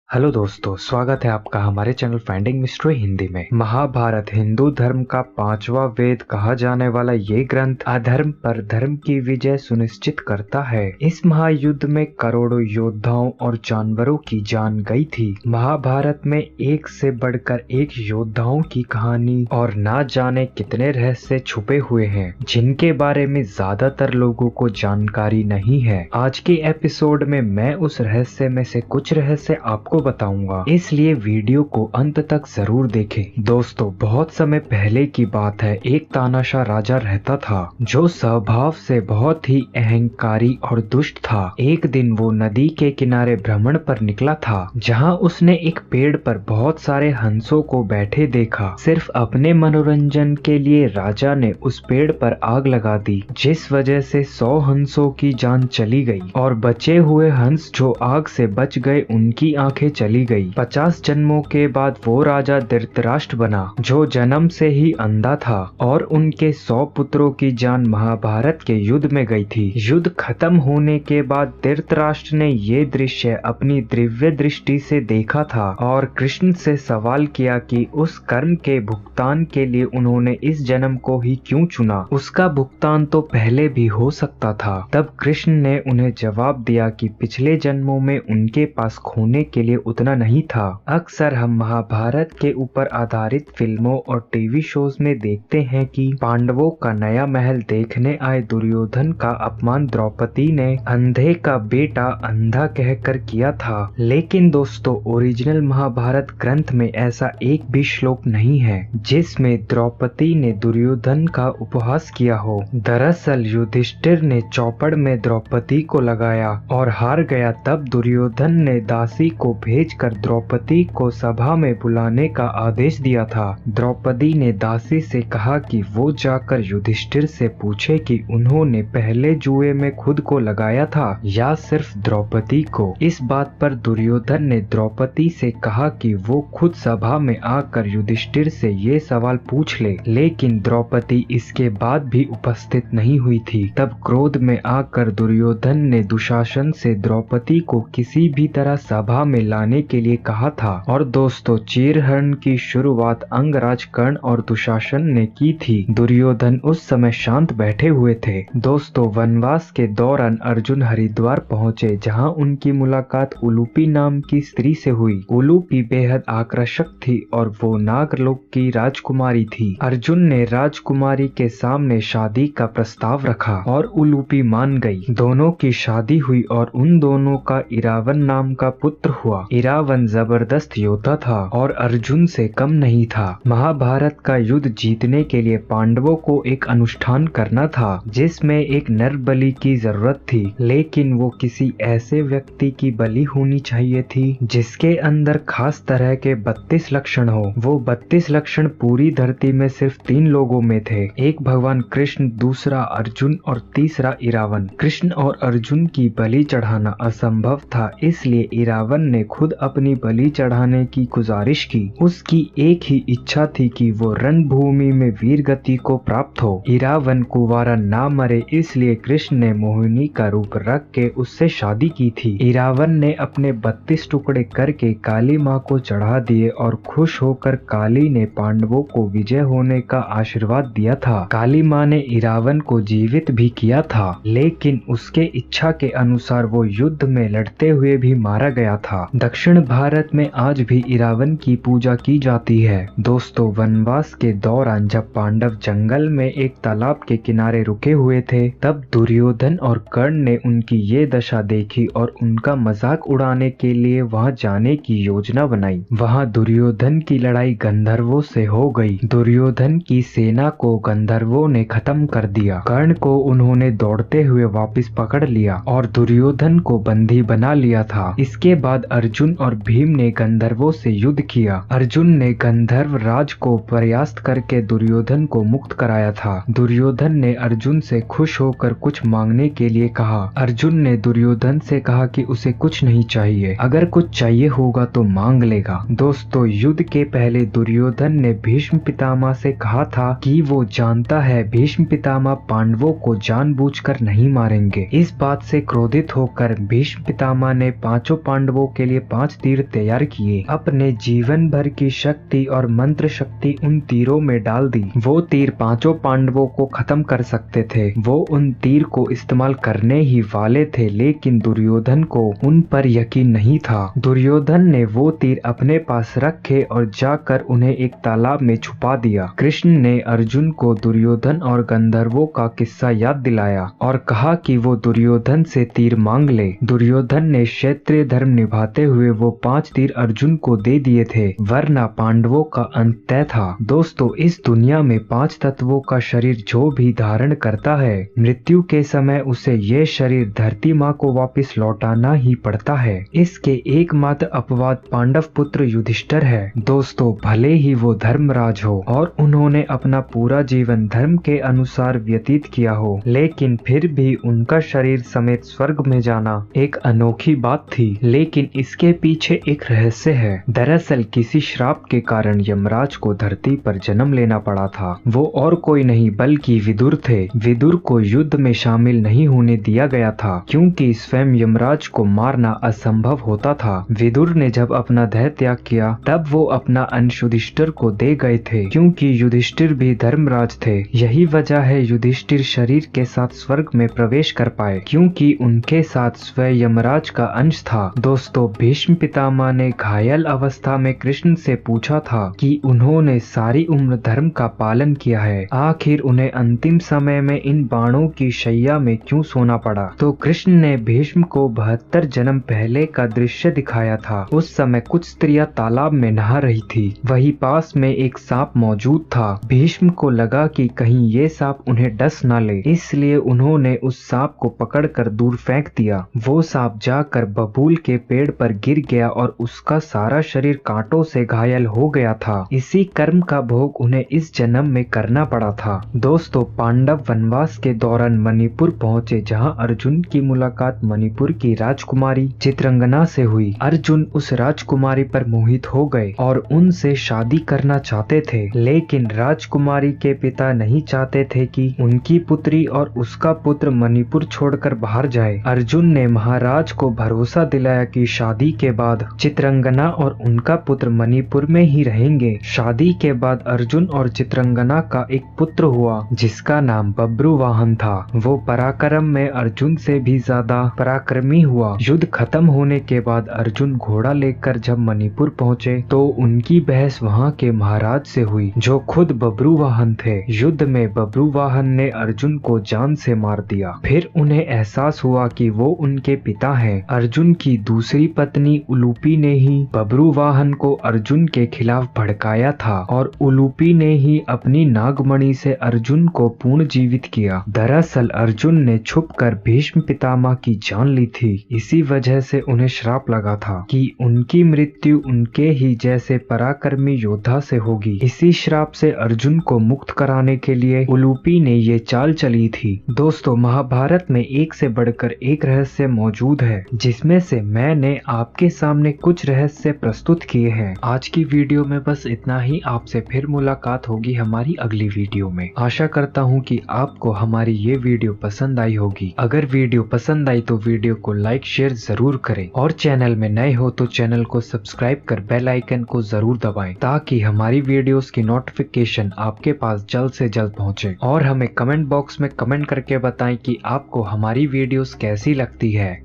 Hello दोस्तों, स्वागत है आपका हमारे चैनल फाइंडिंग मिस्ट्री हिंदी में। महाभारत हिंदू धर्म का 5वां वेद कहा जाने वाला ये ग्रंथ अधर्म पर धर्म की विजय सुनिश्चित करता है। इस महायुद्ध में करोड़ों योद्धाओं और जानवरों की जान गई थी। महाभारत में एक से बढ़कर एक योद्धाओं की कहानी और ना जाने कितने रहस्य छुपे हुए हैं, जिनके बारे में ज्यादातर लोगों को जानकारी नहीं है। आज के एपिसोड में मैं उस रहस्य में से कुछ रहस्य आपको बताऊंगा, इसलिए वीडियो को अंत तक जरूर देखें। दोस्तों, बहुत समय पहले की बात है। एक तानाशाह राजा रहता था जो स्वभाव से बहुत ही अहंकारी और दुष्ट था। एक दिन वो नदी के किनारे भ्रमण पर निकला था, जहां उसने एक पेड़ पर बहुत सारे हंसों को बैठे देखा। सिर्फ अपने मनोरंजन के लिए राजा ने उस पेड़ पर आग लगा दी, जिस वजह से 100 हंसों की जान चली गई और बचे हुए हंस जो आग से बच गए उनकी आंखें चली गई। 50 जन्मों के बाद वो राजा धृतराष्ट्र बना, जो जन्म से ही अंधा था, और उनके 100 पुत्रों की जान महाभारत के युद्ध में गई थी। युद्ध खत्म होने के बाद धृतराष्ट्र ने ये दृश्य अपनी दिव्य दृष्टि से देखा था और कृष्ण से सवाल किया कि उस कर्म के भुगतान के लिए उन्होंने इस जन्म को ही क्यों चुना। उसका भुगतान तो पहले भी हो सकता था। तब कृष्ण ने उन्हें जवाब दिया कि पिछले जन्मों में उनके पास खोने के लिए उतना नहीं था। अक्सर हम महाभारत के ऊपर आधारित फिल्मों और टीवी शोज में देखते हैं कि पांडवों का नया महल देखने आए दुर्योधन का अपमान द्रौपदी ने अंधे का बेटा अंधा कहकर किया था। लेकिन दोस्तों, ओरिजिनल महाभारत ग्रंथ में ऐसा एक भी श्लोक नहीं है जिसमें द्रौपदी ने दुर्योधन का उपहास किया हो। दरअसल युधिष्ठिर ने चौपड़ में द्रौपदी को लगाया और हार गया। तब दुर्योधन ने दासी को भेजकर द्रौपदी को सभा में बुलाने का आदेश दिया था। द्रौपदी ने दासी से कहा कि वो जाकर युधिष्ठिर से पूछे कि उन्होंने पहले जुए में खुद को लगाया था या सिर्फ द्रौपदी को। इस बात पर दुर्योधन ने द्रौपदी से कहा कि वो खुद सभा में आकर युधिष्ठिर से ये सवाल पूछ ले, लेकिन द्रौपदी इसके बाद भी उपस्थित नहीं हुई थी। तब क्रोध में आकर दुर्योधन ने दुशासन से द्रौपदी को किसी भी तरह सभा में लाने के लिए कहा था। और दोस्तों, चीरहरण की शुरुआत अंगराज कर्ण और दुशासन ने की थी। दुर्योधन उस समय शांत बैठे हुए थे। दोस्तों, वनवास के दौरान अर्जुन हरिद्वार पहुंचे, जहां उनकी मुलाकात उलूपी नाम की स्त्री से हुई। उलूपी बेहद आकर्षक थी और वो नागलोक की राजकुमारी थी। अर्जुन ने राजकुमारी के सामने शादी का प्रस्ताव रखा और उलूपी मान गई। दोनों की शादी हुई और उन दोनों का इरावन नाम का पुत्र हुआ। इरावन जबरदस्त योद्धा था और अर्जुन से कम नहीं था। महाभारत का युद्ध जीतने के लिए पांडवों को एक अनुष्ठान करना था, जिसमें एक नर बलि की जरूरत थी, लेकिन वो किसी ऐसे व्यक्ति की बलि होनी चाहिए थी जिसके अंदर खास तरह के 32 लक्षण हो। वो 32 लक्षण पूरी धरती में सिर्फ 3 लोगों में थे। एक भगवान कृष्ण, दूसरा अर्जुन और तीसरा इरावन। कृष्ण और अर्जुन की बलि चढ़ाना असंभव था, इसलिए इरावन ने खुद अपनी बलि चढ़ाने की गुजारिश की। उसकी एक ही इच्छा थी कि वो रणभूमि में वीर गति को प्राप्त हो। इरावन कुंवारा ना मरे, इसलिए कृष्ण ने मोहिनी का रूप रख के उससे शादी की थी। इरावन ने अपने 32 टुकड़े करके काली माँ को चढ़ा दिए और खुश होकर काली ने पांडवों को विजय होने का आशीर्वाद दिया था। काली माँ ने इरावन को जीवित भी किया था, लेकिन उसके इच्छा के अनुसार वो युद्ध में लड़ते हुए भी मारा गया था। दक्षिण भारत में आज भी इरावन की पूजा की जाती है। दोस्तों, वनवास के दौरान जब पांडव जंगल में एक तालाब के किनारे रुके हुए थे, तब दुर्योधन और कर्ण ने उनकी ये दशा देखी और उनका मजाक उड़ाने के लिए वहां जाने की योजना बनाई। वहां दुर्योधन की लड़ाई गंधर्वों से हो गई। दुर्योधन की सेना को गंधर्वों ने खत्म कर दिया। कर्ण को उन्होंने दौड़ते हुए वापस पकड़ लिया और दुर्योधन को बंदी बना लिया था। इसके बाद अर्जुन और भीम ने गंधर्वों से युद्ध किया। अर्जुन ने गंधर्व राज को परास्त करके दुर्योधन को मुक्त कराया था। दुर्योधन ने अर्जुन से खुश होकर कुछ मांगने के लिए कहा। अर्जुन ने दुर्योधन से कहा कि उसे कुछ नहीं चाहिए, अगर कुछ चाहिए होगा तो मांग लेगा। दोस्तों, युद्ध के पहले दुर्योधन ने भीष्म पितामह से कहा था कि वो जानता है भीष्म पितामह पांडवों को जानबूझकर नहीं मारेंगे। इस बात से क्रोधित होकर भीष्म पितामह ने 5 पांडवों के लिए लिए 5 तीर तैयार किए। अपने जीवन भर की शक्ति और मंत्र शक्ति उन तीरों में डाल दी। वो तीर 5 पांडवों को खत्म कर सकते थे। वो उन तीर को इस्तेमाल करने ही वाले थे, लेकिन दुर्योधन को उन पर यकीन नहीं था। दुर्योधन ने वो तीर अपने पास रखे और जाकर उन्हें एक तालाब में छुपा दिया। कृष्ण ने अर्जुन को दुर्योधन और गंधर्वों का किस्सा याद दिलाया और कहा कि वो दुर्योधन से तीर मांग ले। दुर्योधन ने क्षत्रिय धर्म निभाते हुए वो 5 तीर अर्जुन को दे दिए थे, वरना पांडवों का अंत तय था। दोस्तों, इस दुनिया में 5 तत्वों का शरीर जो भी धारण करता है, मृत्यु के समय उसे ये शरीर धरती माँ को वापस लौटाना ही पड़ता है। इसके एकमात्र अपवाद पांडव पुत्र युधिष्ठिर है। दोस्तों, भले ही वो धर्मराज हो और उन्होंने अपना पूरा जीवन धर्म के अनुसार व्यतीत किया हो, लेकिन फिर भी उनका शरीर समेत स्वर्ग में जाना एक अनोखी बात थी। लेकिन इसके पीछे एक रहस्य है। दरअसल किसी श्राप के कारण यमराज को धरती पर जन्म लेना पड़ा था। वो और कोई नहीं बल्कि विदुर थे। विदुर को युद्ध में शामिल नहीं होने दिया गया था, क्योंकि स्वयं यमराज को मारना असंभव होता था। विदुर ने जब अपना देह त्याग किया, तब वो अपना अंश युधिष्ठिर को दे गए थे, क्योंकि युधिष्ठिर भी धर्मराज थे। यही वजह है युधिष्ठिर शरीर के साथ स्वर्ग में प्रवेश कर पाए, क्योंकि उनके साथ स्वयं यमराज का अंश था। दोस्तों, भीष्म पितामह ने घायल अवस्था में कृष्ण से पूछा था कि उन्होंने सारी उम्र धर्म का पालन किया है, आखिर उन्हें अंतिम समय में इन बाणों की शैया में क्यों सोना पड़ा। तो कृष्ण ने भीष्म को 72 जन्म पहले का दृश्य दिखाया था। उस समय कुछ स्त्रियां तालाब में नहा रही थी। वही पास में एक सांप मौजूद था। भीष्म को लगा कि कहीं ये सांप उन्हें डस ना ले, इसलिए उन्होंने उस सांप को पकड़कर दूर फेंक दिया। वो सांप जाकर बबूल के पेड़ पर गिर गया और उसका सारा शरीर कांटों से घायल हो गया था। इसी कर्म का भोग उन्हें इस जन्म में करना पड़ा था। दोस्तों, पांडव वनवास के दौरान मणिपुर पहुंचे, जहां अर्जुन की मुलाकात मणिपुर की राजकुमारी चित्रंगना से हुई। अर्जुन उस राजकुमारी पर मोहित हो गए और उनसे शादी करना चाहते थे, लेकिन राजकुमारी के पिता नहीं चाहते थे कि उनकी पुत्री और उसका पुत्र मणिपुर छोड़कर बाहर जाए। अर्जुन ने महाराज को भरोसा दिलाया कि शादी के बाद चित्रंगना और उनका पुत्र मणिपुर में ही रहेंगे। शादी के बाद अर्जुन और चित्रंगना का एक पुत्र हुआ, जिसका नाम बब्रुवाहन था। वो पराक्रम में अर्जुन से भी ज्यादा पराक्रमी हुआ। युद्ध खत्म होने के बाद अर्जुन घोड़ा लेकर जब मणिपुर पहुंचे, तो उनकी बहस वहां के महाराज से हुई, जो खुद बब्रुवाहन थे। युद्ध में बब्रुवाहन ने अर्जुन को जान से मार दिया। फिर उन्हें एहसास हुआ कि वो उनके पिता हैं। अर्जुन की दूसरी पत्नी उलूपी ने ही बब्रुवाहन को अर्जुन के खिलाफ भड़काया था और उलूपी ने ही अपनी नागमणि से अर्जुन को पुनः जीवित किया। दरअसल अर्जुन ने छुपकर भीष्म पितामह की जान ली थी। इसी वजह से उन्हें श्राप लगा था कि उनकी मृत्यु उनके ही जैसे पराक्रमी योद्धा से होगी। इसी श्राप से अर्जुन को मुक्त कराने के लिए उलूपी ने ये चाल चली थी। दोस्तों, महाभारत में एक से बढ़कर एक रहस्य मौजूद है, जिसमें से मैंने आपके सामने कुछ रहस्य प्रस्तुत किए हैं। आज की वीडियो में बस इतना ही। आपसे फिर मुलाकात होगी हमारी अगली वीडियो में। आशा करता हूँ कि आपको हमारी ये वीडियो पसंद आई होगी। अगर वीडियो पसंद आई तो वीडियो को लाइक शेयर जरूर करें, और चैनल में नए हो तो चैनल को सब्सक्राइब कर बेल आइकन को जरूर दबाएं, ताकि हमारी वीडियोस की नोटिफिकेशन आपके पास जल्द से जल्द पहुंचे। और हमें कमेंट बॉक्स में कमेंट करके बताएं कि आपको हमारी वीडियोस कैसी लगती है।